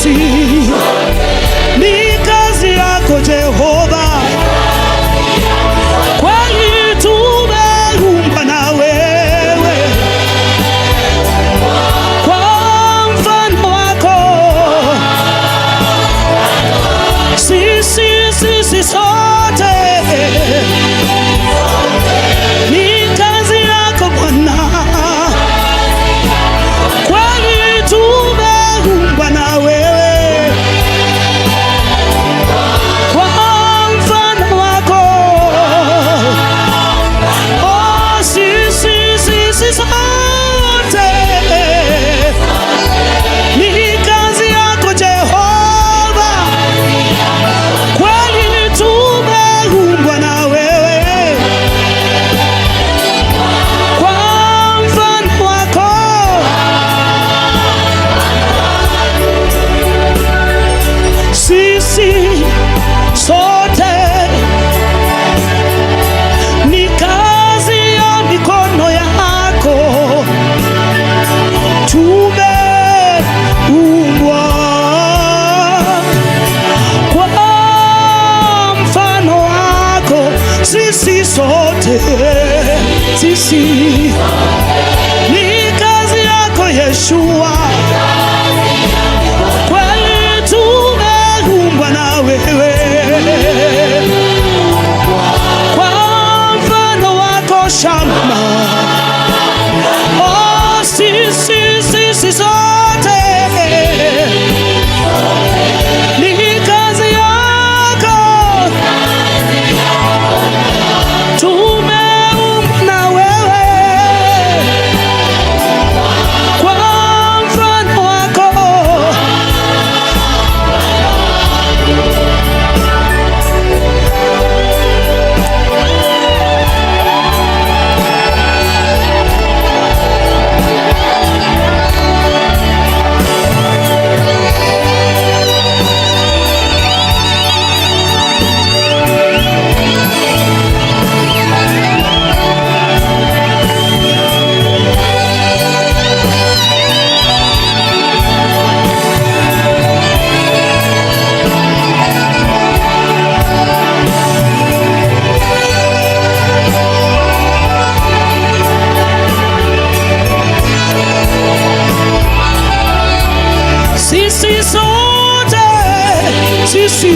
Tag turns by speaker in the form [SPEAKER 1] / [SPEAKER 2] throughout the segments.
[SPEAKER 1] sisi ni kazi yako Jehova, kweli tumeumbwa na wewe kwa mfano wako. Sisi sote ni kazi yako Bwana, kweli tumeumbwa na wewe kwa mfano wako. Oh, sisi sote ni kazi yako Jehova, kweli tumeumbwa na wewe kwa mfano wako. Sisi sote ni kazi ya mikono yako, tumeumbwa kwa mfano wako. Sisi sote, sisi ni kazi yako Yeshua, kweli tumeumbwa na wewe kwa mfano wako Shama. Oh, sisi sote ni kazi yako, tumeumbwa na wewe kwa mfano wako. Sisi sote, sisi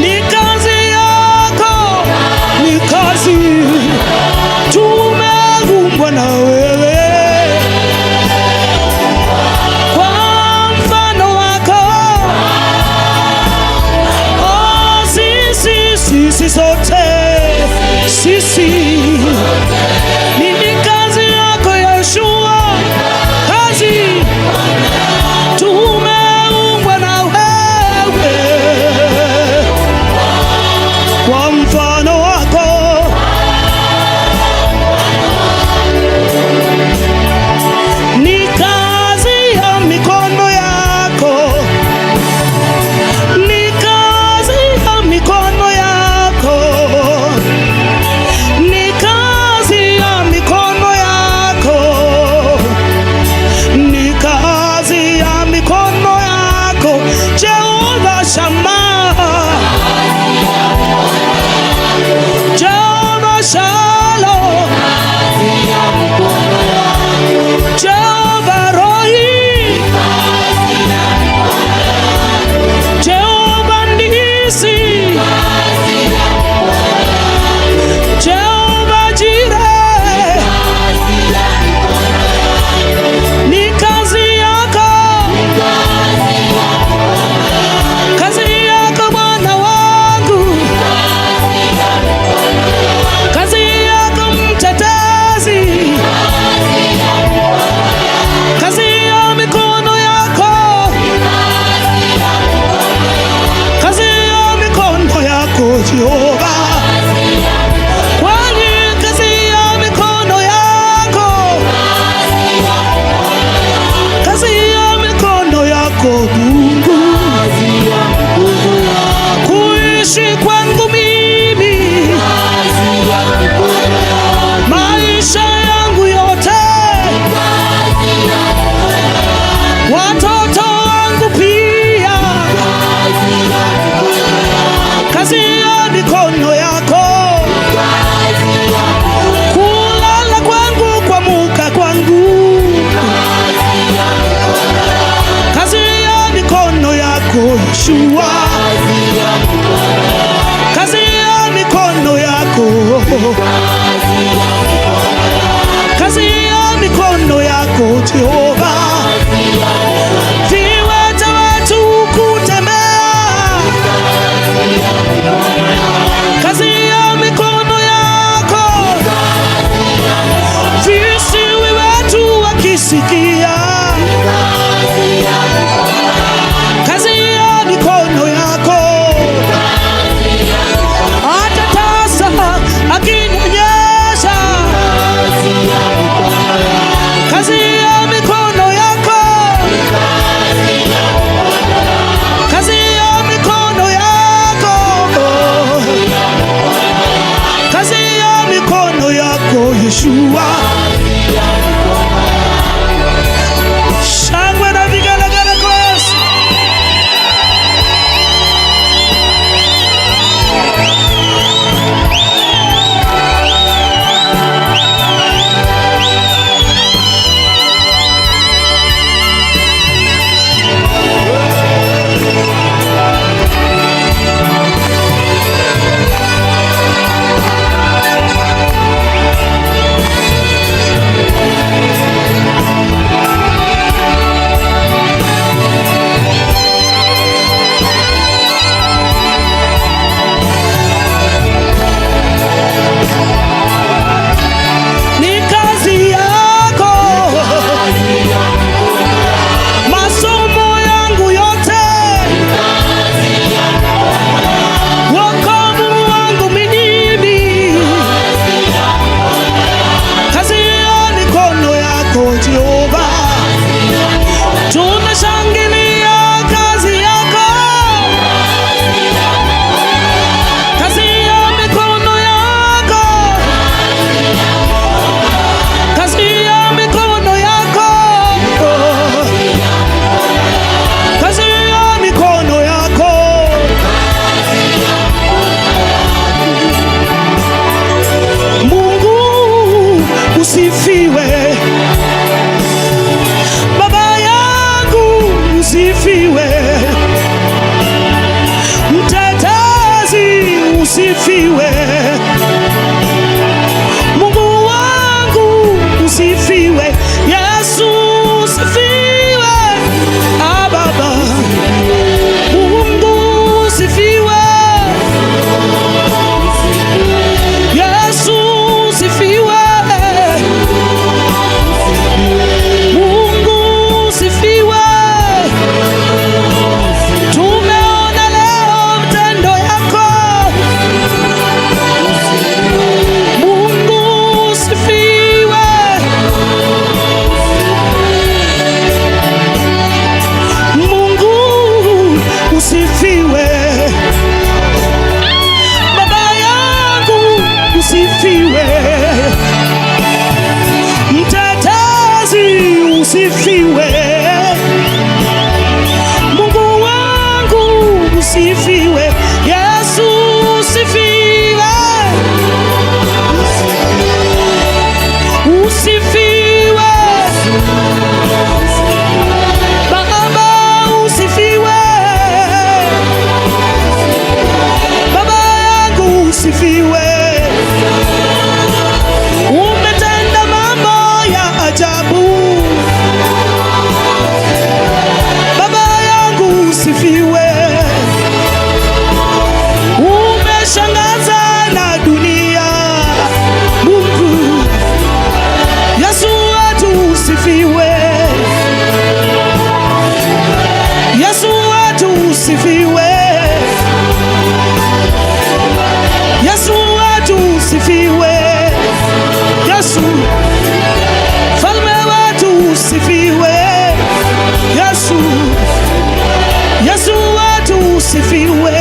[SPEAKER 1] ni kazi yako, ni kazi, tumeumbwa na wewe kwa mfano wako. Oh, sisi sote, sisi ni kazi yako Yeshua, kazi tumeumbwa na wewe kwa mfano wako. kazi ya mikono yako Jehova. Viwete wetu kutembea, kazi ya mikono yako. Visiwi wetu wakisikia, kazi ya mikono yako. Hata tasa akinyesha, kazi ya mikono yako. Kazi ya mikono yako, kazi ya mikono yako Yeshua. Shangwe na vigelegele kwa Yesu. Usifiwe Baba yangu, usifiwe mtetezi, usifiwe Mungu wangu, usifiwe Yesu, usifiwe Baba Mungu, usifiwe Yesu, usifiwe Mungu, usifiwe. Tumeona leo mtendo yako Mungu, usifiwe. Mungu, usifiwe Baba yangu, usifiwe mtetezi, usifiwe Mungu wangu, usifiwe Yesu, usifiwe usifiwe Baba, usifiwe Baba yangu, usifiwe. Umetenda mambo ya ajabu Baba yangu, usifiwe. Umeshangaza na dunia Mungu, Yesu wetu, usifiwe Yesu wetu, usifiwe Yesu wetu, usifiwe Yesu, Falme wetu, usifiwe Yesu, Yesu wetu, usifiwe